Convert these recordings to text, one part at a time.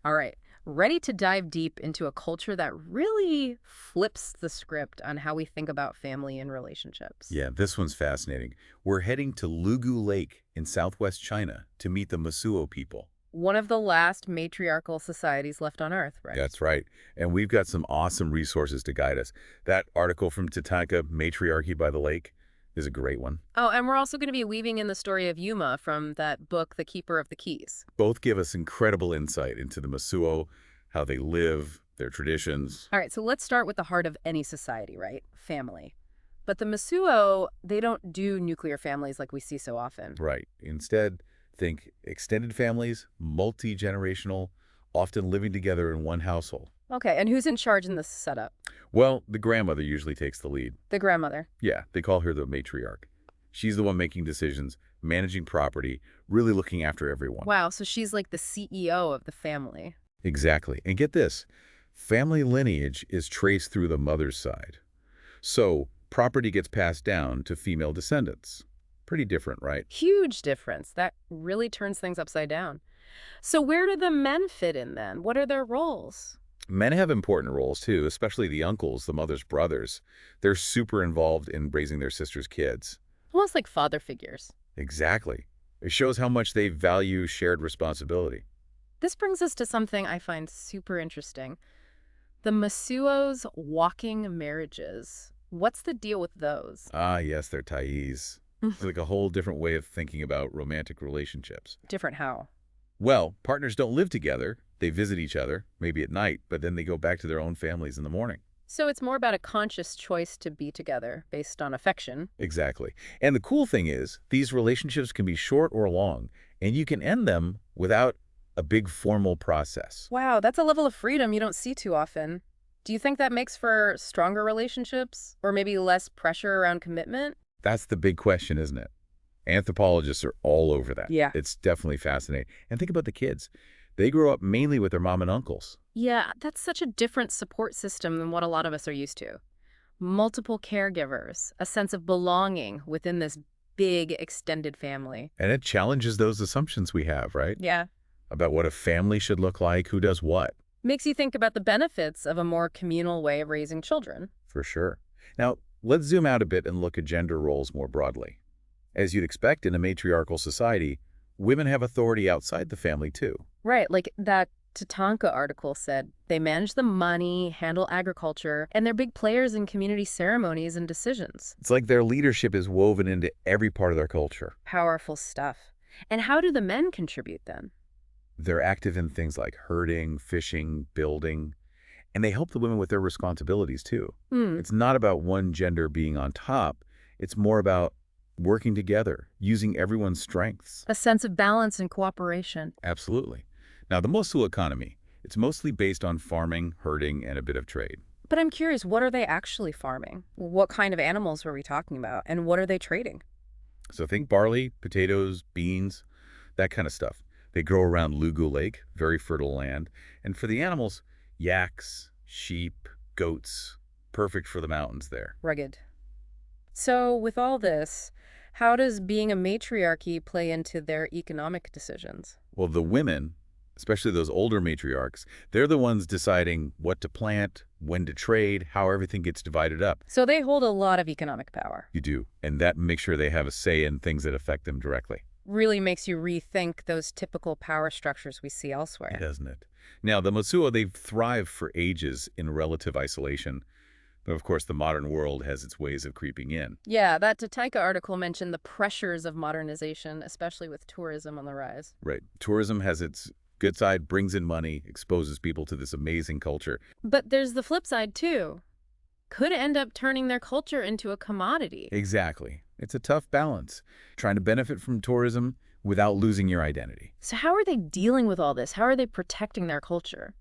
All right, ready to dive deep into a culture that really flips the script on how we think about family and relationships. Yeah, this one's fascinating. We're heading to Lugu Lake in southwest China to meet the Mosuo people. One of the last matriarchal societies left on Earth, right? That's right. And we've got some awesome resources to guide us. That article from TATANKA, Matriarchy by the Lake, is a great one. Oh, and we're also going to be weaving in the story of Yuma from that book, The Keeper of the Keys. Both give us incredible insight into the Mosuo, how they live, their traditions. All right, so let's start with the heart of any society, right? Family. But the Mosuo, they don't do nuclear families like we see so often. Right. Instead, think extended families, multi-generational, often living together in one household. Okay, and who's in charge in this setup? Well, the grandmother usually takes the lead. The grandmother. Yeah, they call her the matriarch. She's the one making decisions, managing property, really looking after everyone. Wow, so she's like the CEO of the family. Exactly. And get this, family lineage is traced through the mother's side. So property gets passed down to female descendants. Pretty different, right? Huge difference. That really turns things upside down. So where do the men fit in then? What are their roles? Men have important roles too, especially the uncles, the mother's brothers. They're super involved in raising their sister's kids. Almost like father figures. Exactly. It shows how much they value shared responsibility. This brings us to something I find super interesting. The Mosuo's walking marriages. What's the deal with those? Ah, yes, they're Thais. It's like a whole different way of thinking about romantic relationships. Different how? Well, partners don't live together. They visit each other, maybe at night, but then they go back to their own families in the morning. So it's more about a conscious choice to be together based on affection. Exactly. And the cool thing is, these relationships can be short or long, and you can end them without a big formal process. Wow, that's a level of freedom you don't see too often. Do you think that makes for stronger relationships? Or maybe less pressure around commitment? That's the big question, isn't it? Anthropologists are all over that. Yeah. It's definitely fascinating. And think about the kids. They grow up mainly with their mom and uncles. Yeah, that's such a different support system than what a lot of us are used to. Multiple caregivers, a sense of belonging within this big extended family. And it challenges those assumptions we have, right? Yeah. About what a family should look like, who does what. Makes you think about the benefits of a more communal way of raising children. For sure. Now, let's zoom out a bit and look at gender roles more broadly. As you'd expect in a matriarchal society, women have authority outside the family too. Right, like that TATANKA article said, they manage the money, handle agriculture, and they're big players in community ceremonies and decisions. It's like their leadership is woven into every part of their culture. Powerful stuff. And how do the men contribute then? They're active in things like herding, fishing, building, and they help the women with their responsibilities too. It's not about one gender being on top. It's more about working together, using everyone's strengths. A sense of balance and cooperation. Absolutely. Now, the Mosul economy, it's mostly based on farming, herding, and a bit of trade. But I'm curious, what are they actually farming? What kind of animals were we talking about? And what are they trading? So think barley, potatoes, beans, that kind of stuff. They grow around Lugu Lake, very fertile land. And for the animals, yaks, sheep, goats, perfect for the mountains there. Rugged. So with all this, how does being a matriarchy play into their economic decisions? Well, the women, especially those older matriarchs, they're the ones deciding what to plant, when to trade, how everything gets divided up. So they hold a lot of economic power. You do, and that makes sure they have a say in things that affect them directly. Really makes you rethink those typical power structures we see elsewhere. Doesn't it? Now, the Mosuo, they've thrived for ages in relative isolation. But of course, the modern world has its ways of creeping in. Yeah, that TATANKA article mentioned the pressures of modernization, especially with tourism on the rise. Right. Tourism has its good side, brings in money, exposes people to this amazing culture. But there's the flip side, too. Could end up turning their culture into a commodity. Exactly. It's a tough balance, trying to benefit from tourism without losing your identity. So how are they dealing with all this? How are they protecting their culture?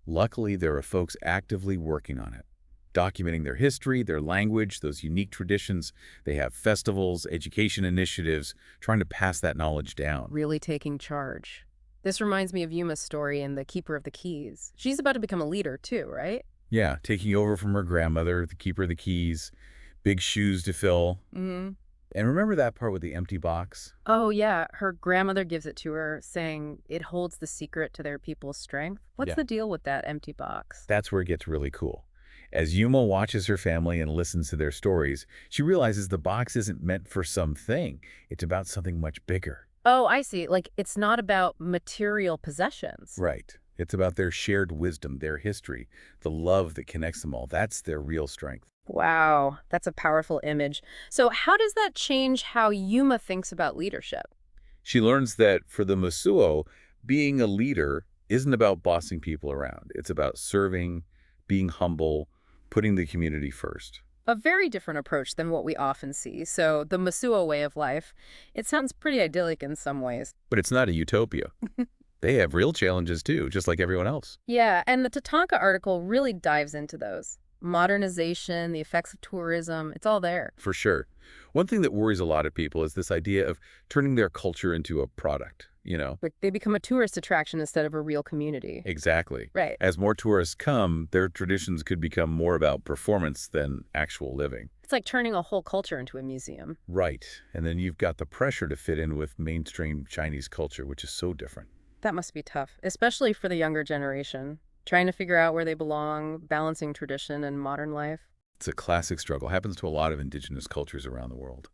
Luckily, there are folks actively working on it, documenting their history, their language, those unique traditions. They have festivals, education initiatives, trying to pass that knowledge down. Really taking charge. This reminds me of Yuma's story in The Keeper of the Keys. She's about to become a leader, too, right? Yeah, taking over from her grandmother, the keeper of the keys, big shoes to fill. And remember that part with the empty box? Oh, yeah. Her grandmother gives it to her, saying it holds the secret to their people's strength. What's Yeah. the deal with that empty box? That's where it gets really cool. As Yuma watches her family and listens to their stories, she realizes the box isn't meant for something. It's about something much bigger. Oh, I see. Like, it's not about material possessions. Right. It's about their shared wisdom, their history, the love that connects them all. That's their real strength. Wow, that's a powerful image. So how does that change how Yuma thinks about leadership? She learns that for the Mosuo, being a leader isn't about bossing people around. It's about serving, being humble, putting the community first. A very different approach than what we often see. So the Mosuo way of life, it sounds pretty idyllic in some ways. But it's not a utopia. They have real challenges too, just like everyone else. Yeah, and the TATANKA article really dives into those. Modernization, the effects of tourism, it's all there. For sure. One thing that worries a lot of people is this idea of turning their culture into a product. Like they become a tourist attraction instead of a real community. Exactly. Right. As more tourists come, their traditions could become more about performance than actual living. It's like turning a whole culture into a museum. Right. And then you've got the pressure to fit in with mainstream Chinese culture, which is so different. That must be tough, especially for the younger generation, trying to figure out where they belong, balancing tradition and modern life. It's a classic struggle. Happens to a lot of indigenous cultures around the world.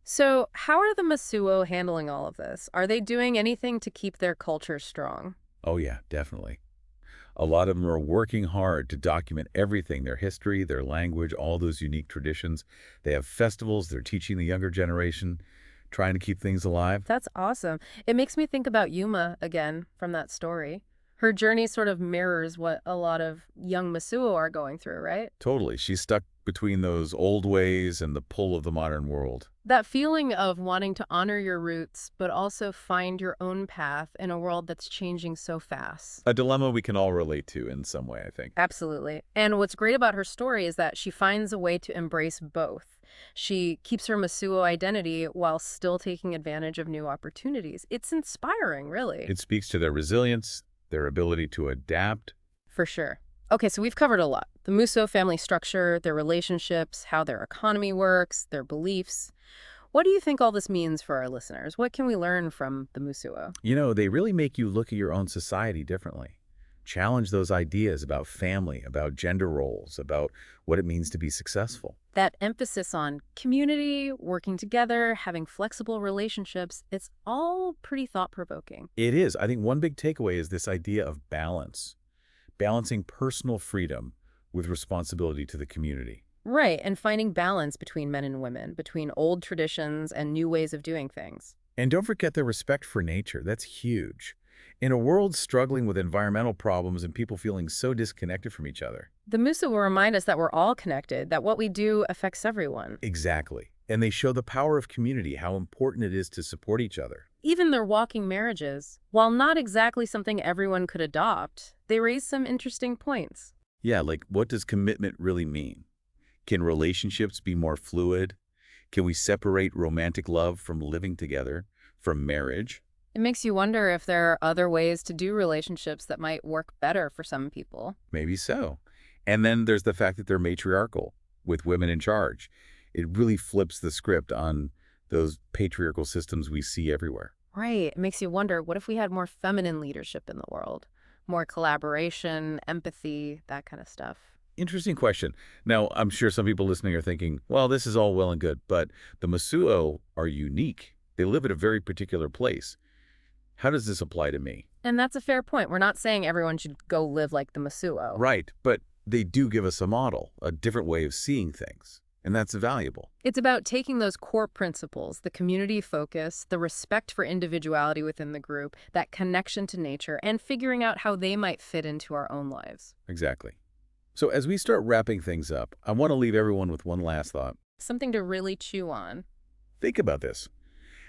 So, how are the Mosuo handling all of this? Are they doing anything to keep their culture strong? Oh yeah, definitely. A lot of them are working hard to document everything, their history, their language, all those unique traditions. They have festivals, they're teaching the younger generation, trying to keep things alive. That's awesome. It makes me think about Yuma again from that story. Her journey sort of mirrors what a lot of young Mosuo are going through, right? Totally. She's stuck between those old ways and the pull of the modern world. That feeling of wanting to honor your roots, but also find your own path in a world that's changing so fast. A dilemma we can all relate to in some way, I think. Absolutely. And what's great about her story is that she finds a way to embrace both. She keeps her Mosuo identity while still taking advantage of new opportunities. It's inspiring, really. It speaks to their resilience, their ability to adapt. For sure. Okay, so we've covered a lot. The Mosuo family structure, their relationships, how their economy works, their beliefs. What do you think all this means for our listeners? What can we learn from the Mosuo? They really make you look at your own society differently. Challenge those ideas about family, about gender roles, about what it means to be successful. That emphasis on community, working together, having flexible relationships, it's all pretty thought-provoking. It is. I think one big takeaway is this idea of balance. Balancing personal freedom with responsibility to the community. Right, and finding balance between men and women, between old traditions and new ways of doing things. And don't forget the respect for nature. That's huge. In a world struggling with environmental problems and people feeling so disconnected from each other. The Mosuo will remind us that we're all connected, that what we do affects everyone. Exactly. And they show the power of community, how important it is to support each other. Even their walking marriages, while not exactly something everyone could adopt, they raise some interesting points. Yeah, like what does commitment really mean? Can relationships be more fluid? Can we separate romantic love from living together, from marriage? It makes you wonder if there are other ways to do relationships that might work better for some people. Maybe so. And then there's the fact that they're matriarchal, with women in charge. It really flips the script on those patriarchal systems we see everywhere. Right. It makes you wonder, what if we had more feminine leadership in the world? More collaboration, empathy, that kind of stuff. Interesting question. Now, I'm sure some people listening are thinking, well, this is all well and good, but the Mosuo are unique. They live at a very particular place. How does this apply to me? And that's a fair point. We're not saying everyone should go live like the Mosuo. Right, but they do give us a model, a different way of seeing things, and that's valuable. It's about taking those core principles, the community focus, the respect for individuality within the group, that connection to nature, and figuring out how they might fit into our own lives. Exactly. So as we start wrapping things up, I want to leave everyone with one last thought. Something to really chew on. Think about this.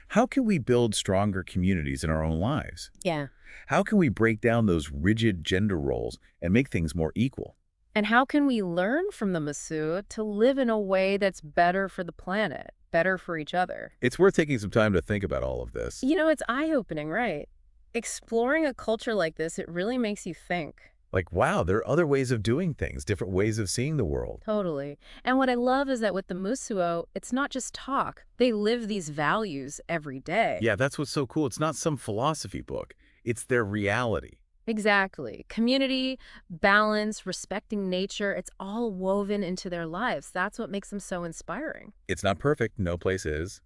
How can we build stronger communities in our own lives? Yeah. How can we break down those rigid gender roles and make things more equal? And how can we learn from the Mosuo to live in a way that's better for the planet, better for each other? It's worth taking some time to think about all of this. It's eye-opening, right? Exploring a culture like this, it really makes you think. Like, wow, there are other ways of doing things, different ways of seeing the world. Totally. And what I love is that with the Musuo, it's not just talk. They live these values every day. Yeah, that's what's so cool. It's not some philosophy book. It's their reality. Exactly. Community, balance, respecting nature, it's all woven into their lives. That's what makes them so inspiring. It's not perfect, no place is,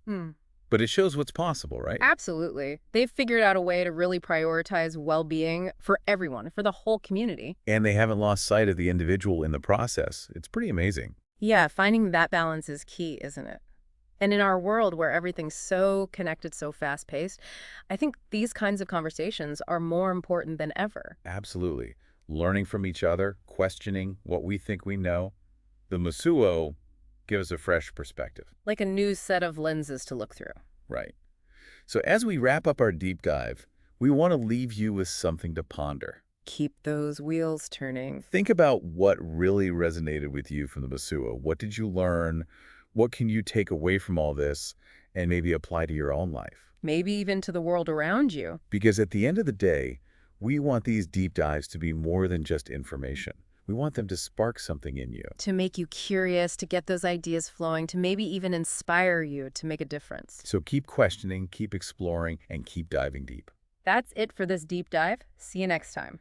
but it shows what's possible, right? Absolutely. They've figured out a way to really prioritize well-being for everyone, for the whole community. And they haven't lost sight of the individual in the process. It's pretty amazing. Yeah, finding that balance is key, isn't it? And in our world where everything's so connected, so fast-paced, I think these kinds of conversations are more important than ever. Absolutely. Learning from each other, questioning what we think we know. The Mosuo gives a fresh perspective. Like a new set of lenses to look through. Right. So as we wrap up our deep dive, we want to leave you with something to ponder. Keep those wheels turning. Think about what really resonated with you from the Mosuo. What did you learn? What can you take away from all this and maybe apply to your own life? Maybe even to the world around you. Because at the end of the day, we want these deep dives to be more than just information. We want them to spark something in you. To make you curious, to get those ideas flowing, to maybe even inspire you to make a difference. So keep questioning, keep exploring, and keep diving deep. That's it for this deep dive. See you next time.